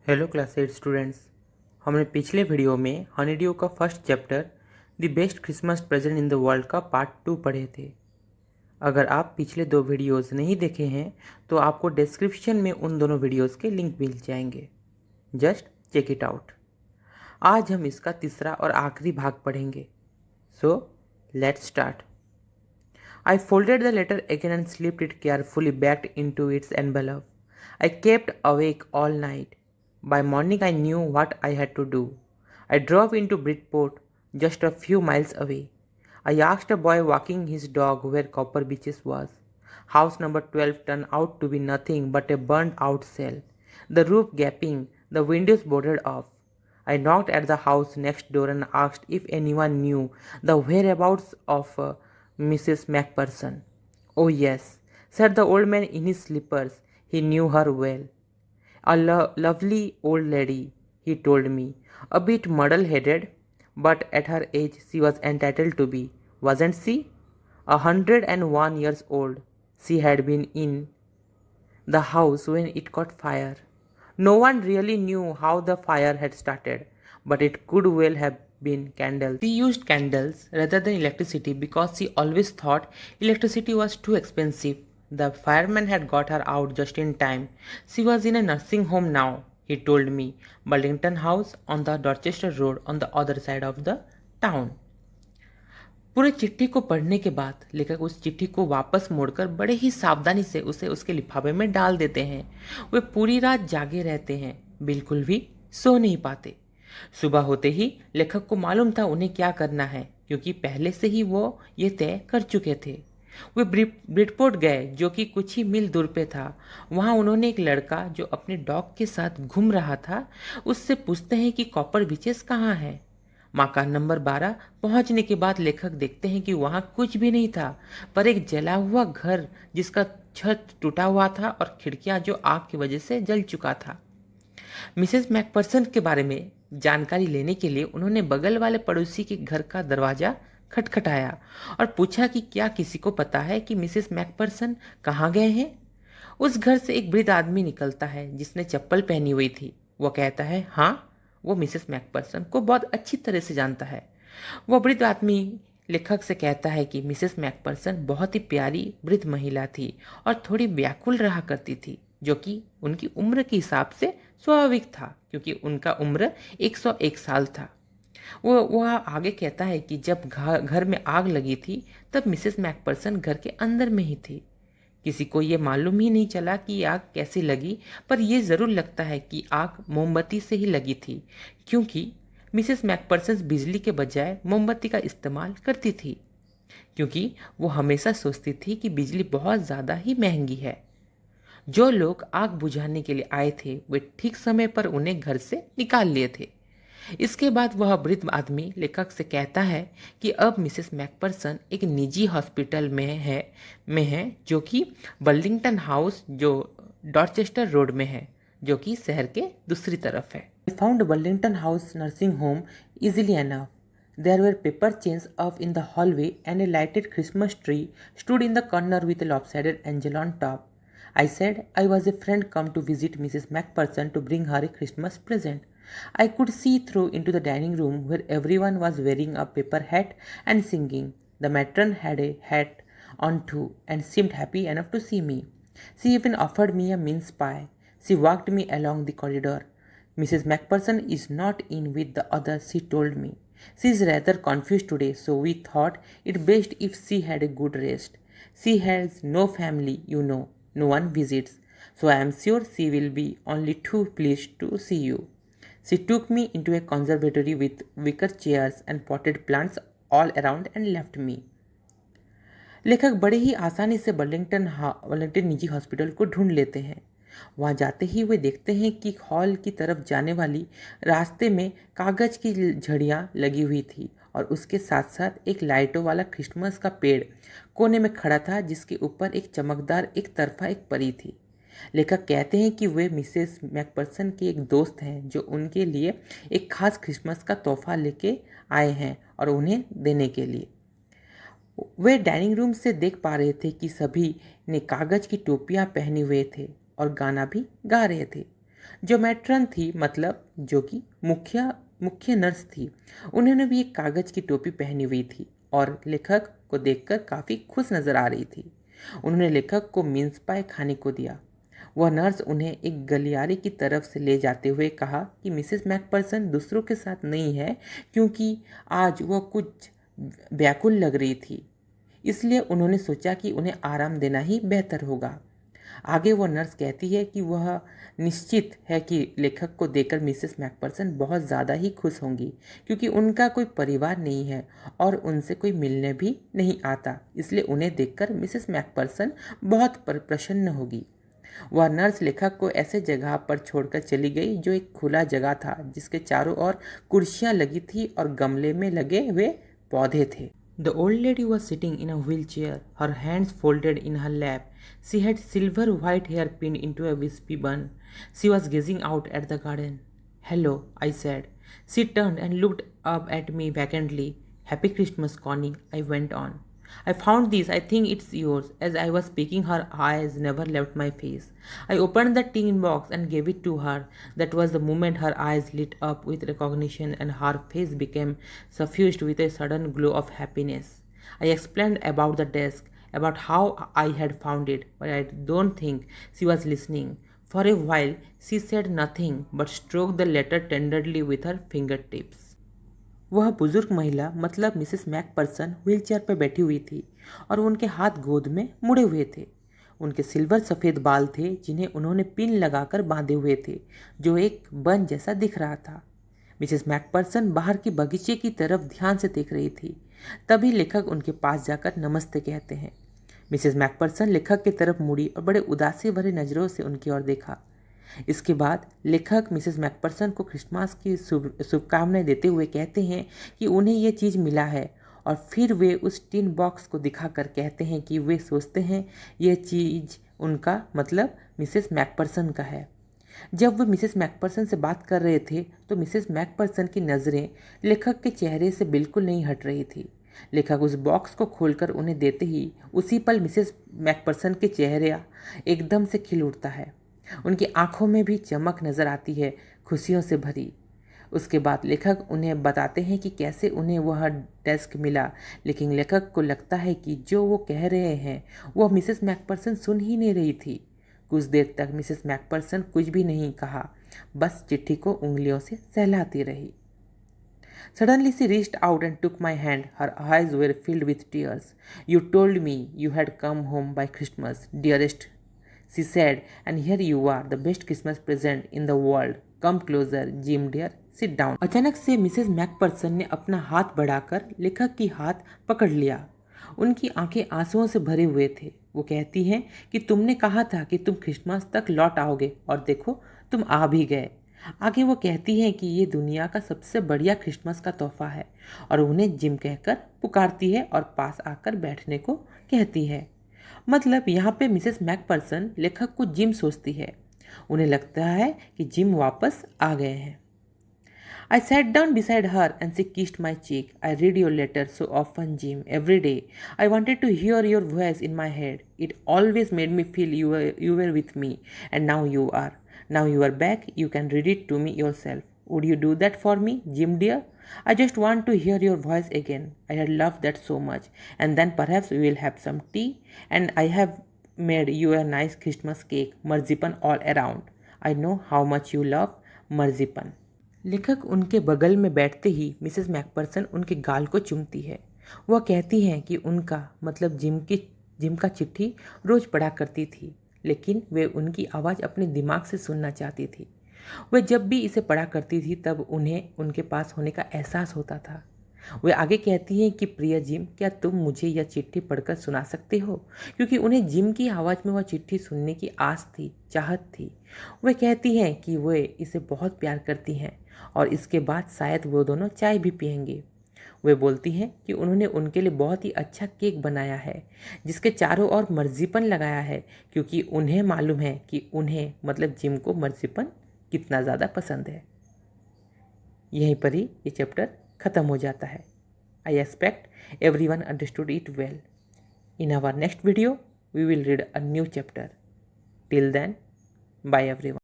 Hello class 8 students. हमने पिछले video में हनीड्यू का first chapter the best Christmas present in the world का पार्ट 2 पढ़े थे। अगर आप पिछले दो वीडियोस नहीं देखे हैं तो आपको डिस्क्रिप्शन में उन दोनों वीडियोस के लिंक मिल जाएंगे। Just check it out. आज हम इसका तीसरा और आखिरी भाग पढ़ेंगे। So let's start. I folded the letter again and slipped it carefully back into its envelope. I kept awake all night. By morning, I knew what I had to do. I drove into Bridport, just a few miles away. I asked a boy walking his dog where Copper Beaches was. House number 12 turned out to be nothing but a burnt out cell, the roof gaping, the windows boarded off. I knocked at the house next door and asked if anyone knew the whereabouts of Mrs. Macpherson. Oh, yes, said the old man in his slippers. He knew her well. A lovely old lady, he told me, a bit muddle headed, but at her age she was entitled to be, wasn't she? 101 years old. She had been in the house when it caught fire. No one really knew how the fire had started, but it could well have been candles. She used candles rather than electricity because she always thought electricity was too expensive. The fireman had got her out just in time. She was in a nursing home now, he told me. Burlington House on the Dorchester Road on the other side of the town. पूरे चिट्ठी को पढ़ने के बाद लेखक उस चिट्ठी को वापस मोड़कर बड़े ही सावधानी से उसे उसके लिफाफे में डाल देते हैं। वे पूरी रात जागे रहते हैं, बिल्कुल भी सो नहीं पाते। सुबह होते ही लेखक को मालूम था उन्हें क्या करना है, क्योंकि पहले से ही वो ये तय कर चुके थे। वे ब्रिडपोर्ट गए, जो कि कुछ ही मील दूर पे था। वहाँ उन्होंने एक लड़का जो अपने डॉग के साथ घूम रहा था, उससे पूछते हैं कि कॉपर बीचेस कहाँ है। मकान नंबर 12 पहुंचने के बाद लेखक देखते हैं कि वहां कुछ भी नहीं था, पर एक जला हुआ घर जिसका छत टूटा हुआ था और खिड़कियां जो आग की वजह से जल चुका था। मिसेस मैकपर्सन के बारे में जानकारी लेने के लिए उन्होंने बगल वाले पड़ोसी के घर का दरवाजा खटखटाया और पूछा कि क्या किसी को पता है कि मिसेस मैकपर्सन कहाँ गए हैं। उस घर से एक वृद्ध आदमी निकलता है जिसने चप्पल पहनी हुई थी। वो कहता है हाँ, वो मिसेस मैकपर्सन को बहुत अच्छी तरह से जानता है। वो वृद्ध आदमी लेखक से कहता है कि मिसेस मैकपर्सन बहुत ही प्यारी वृद्ध महिला थी और थोड़ी व्याकुल रहा करती थी, जो कि उनकी उम्र के हिसाब से स्वाभाविक था, क्योंकि उनका उम्र 101 साल था। वो आगे कहता है कि जब घर में आग लगी थी तब मिसेस मैकपर्सन घर के अंदर में ही थी। किसी को ये मालूम ही नहीं चला कि आग कैसे लगी, पर यह ज़रूर लगता है कि आग मोमबत्ती से ही लगी थी, क्योंकि मिसेस मैकपर्सन बिजली के बजाय मोमबत्ती का इस्तेमाल करती थी, क्योंकि वो हमेशा सोचती थी कि बिजली बहुत ज़्यादा ही महंगी है। जो लोग आग बुझाने के लिए आए थे वे ठीक समय पर उन्हें घर से निकाल लिए थे। इसके बाद वह वृद्ध आदमी लेखक से कहता है कि अब मिसेस मैकपर्सन एक निजी हॉस्पिटल में है जो कि बर्लिंगटन हाउस जो डॉर्चेस्टर रोड में है, जो कि शहर के दूसरी तरफ है। I found Burlington House nursing home easily enough. There were paper chains up in the hallway and a lighted Christmas tree stood in the corner with a lopsided angel on top. I said I was a friend come to visit Mrs. Macpherson to bring her a Christmas present. I could see through into the dining room where everyone was wearing a paper hat and singing. The matron had a hat on too and seemed happy enough to see me. She even offered me a mince pie. She walked me along the corridor. Mrs. Macpherson is not in with the others, she told me. She is rather confused today, so we thought it best if she had a good rest. She has no family, you know, no one visits, so I am sure she will be only too pleased to see you. She took me into a conservatory with wicker chairs and potted plants all around and left me. लेखक बड़े ही आसानी से Burlington निजी hospital को ढूंढ लेते हैं। वहाँ जाते ही वे देखते हैं कि हॉल की तरफ जाने वाली रास्ते में कागज की झड़ियाँ लगी हुई थी और उसके साथ साथ एक लाइटों वाला क्रिसमस का पेड़ कोने में खड़ा था, जिसके ऊपर एक चमकदार एक तरफा एक परी थी। लेखक कहते हैं कि वे मिसेस मैकपर्सन के एक दोस्त हैं जो उनके लिए एक खास क्रिसमस का तोहफा लेके आए हैं और उन्हें देने के लिए। वे डाइनिंग रूम से देख पा रहे थे कि सभी ने कागज की टोपियां पहने हुए थे और गाना भी गा रहे थे। जो मैट्रन थी, मतलब जो कि मुख्य मुख्य नर्स थी, उन्होंने भी एक कागज की टोपी पहनी हुई थी और लेखक को देखकर काफ़ी खुश नजर आ रही थी। उन्होंने लेखक को मिन्स पाई खाने को दिया। वह नर्स उन्हें एक गलियारे की तरफ से ले जाते हुए कहा कि मिसेस मैकपर्सन दूसरों के साथ नहीं है, क्योंकि आज वह कुछ व्याकुल लग रही थी, इसलिए उन्होंने सोचा कि उन्हें आराम देना ही बेहतर होगा। आगे वह नर्स कहती है कि वह निश्चित है कि लेखक को देखकर मिसेस मैकपर्सन बहुत ज़्यादा ही खुश होंगी, क्योंकि उनका कोई परिवार नहीं है और उनसे कोई मिलने भी नहीं आता, इसलिए उन्हें देखकर मिसेस मैकपर्सन बहुत प्रसन्न होगी। वह नर्स लेखक को ऐसे जगह पर छोड़कर चली गई जो एक खुला जगह था, जिसके चारों ओर कुर्सियां लगी थी और गमले में लगे हुए पौधे थे। The old lady was sitting in a wheelchair, her hands folded in her lap. She had silver white hair pinned into a wispy bun. She was gazing out at the garden. "Hello," I said. She turned and looked up at me vacantly. "Happy Christmas, Connie," I went on. "I found this. I think it's yours." As I was speaking, her eyes never left my face. I opened the tin box and gave it to her. That was the moment her eyes lit up with recognition and her face became suffused with a sudden glow of happiness. I explained about the desk, about how I had found it, but I don't think she was listening. For a while, she said nothing but stroked the letter tenderly with her fingertips. वह बुजुर्ग महिला, मतलब Mrs McPherson, wheelchair पर बैठी हुई थी और उनके हाथ गोद में मुड़े हुए थे। उनके सिल्वर सफ़ेद बाल थे जिन्हें उन्होंने पिन लगाकर बांधे हुए थे, जो एक बन जैसा दिख रहा था। मिसेस मैकपर्सन बाहर की बगीचे की तरफ ध्यान से देख रही थी। तभी लेखक उनके पास जाकर नमस्ते कहते हैं। मिसेस मैकपर्सन लेखक की तरफ मुड़ी और बड़े उदासी भरे नज़रों से उनकी ओर देखा। इसके बाद लेखक मिसेस मैकपर्सन को क्रिसमस की शुभकामनाएं देते हुए कहते हैं कि उन्हें यह चीज़ मिला है, और फिर वे उस टिन बॉक्स को दिखाकर कहते हैं कि वे सोचते हैं यह चीज़ उनका, मतलब मिसेस मैकपर्सन का है। जब वे मिसेस मैकपर्सन से बात कर रहे थे तो मिसेस मैकपर्सन की नज़रें लेखक के चेहरे से बिल्कुल नहीं हट रही थी। लेखक उस बॉक्स को खोलकर उन्हें देते ही उसी पल मिसेस मैकपर्सन के चेहरा एकदम से खिल उठता है। उनकी आंखों में भी चमक नज़र आती है, खुशियों से भरी। उसके बाद लेखक उन्हें बताते हैं कि कैसे उन्हें वह डेस्क मिला, लेकिन लेखक को लगता है कि जो वो कह रहे हैं वह मिसेस मैकपर्सन सुन ही नहीं रही थी। कुछ देर तक मिसेस मैकपर्सन कुछ भी नहीं कहा, बस चिट्ठी को उंगलियों से सहलाती रही। Suddenly she reached out and took my hand. Her eyes were filled with tears. "You told me you had come home by Christmas, dearest," she said, "and here you are, the best Christmas present in the world. Come closer, Jim dear. Sit down." अचानक से Mrs McPherson ने अपना हाथ बढ़ाकर लेखक की हाथ पकड़ लिया। उनकी आंखें आंसुओं से भरे हुए थे। वो कहती हैं कि तुमने कहा था कि तुम क्रिसमस तक लौट आओगे, और देखो तुम आ भी गए। आगे वो कहती हैं कि ये दुनिया का सबसे बढ़िया क्रिसमस का तोहफा है, और उन्हें जिम कहकर पुकारती है और पास आकर बैठने को कहती है। मतलब यहाँ पे मिसेस मैकपर्सन लेखक को जिम सोचती है। उन्हें लगता है कि जिम वापस आ गए हैं। I sat down beside her and she kissed my cheek. "I read your letters so often, Jim, every day. I wanted to hear your voice in my head. It always made me feel you were with me, and now you are. Now you are back, you can read it to me yourself. Would you do that for me, Jim dear? I just want to hear your voice again. I had loved that so much. And then perhaps we will have some tea, and I have made you a nice Christmas cake, marzipan all around. I know how much you love marzipan." लेखक उनके बगल में बैठते ही Mrs McPherson उनके गाल को चूमती है। वह कहती हैं कि उनका, मतलब जिम का चिट्ठी रोज़ पढ़ा करती थी, लेकिन वे उनकी आवाज़ अपने दिमाग से सुनना चाहती थी। वह जब भी इसे पढ़ा करती थी तब उन्हें उनके पास होने का एहसास होता था। वे आगे कहती हैं कि प्रिय जिम, क्या तुम मुझे यह चिट्ठी पढ़कर सुना सकते हो, क्योंकि उन्हें जिम की आवाज़ में वह चिट्ठी सुनने की आस थी, चाहत थी। वे कहती हैं कि वे इसे बहुत प्यार करती हैं और इसके बाद शायद वो दोनों चाय भी पियेंगे। वे बोलती हैं कि उन्होंने उनके लिए बहुत ही अच्छा केक बनाया है, जिसके चारों ओर मर्जीपन लगाया है, क्योंकि उन्हें मालूम है कि उन्हें, मतलब जिम को, मर्जीपन कितना ज़्यादा पसंद है। यहीं पर ही ये चैप्टर ख़त्म हो जाता है। I expect everyone understood it well. In our next video we will read a new chapter. Till then, bye everyone.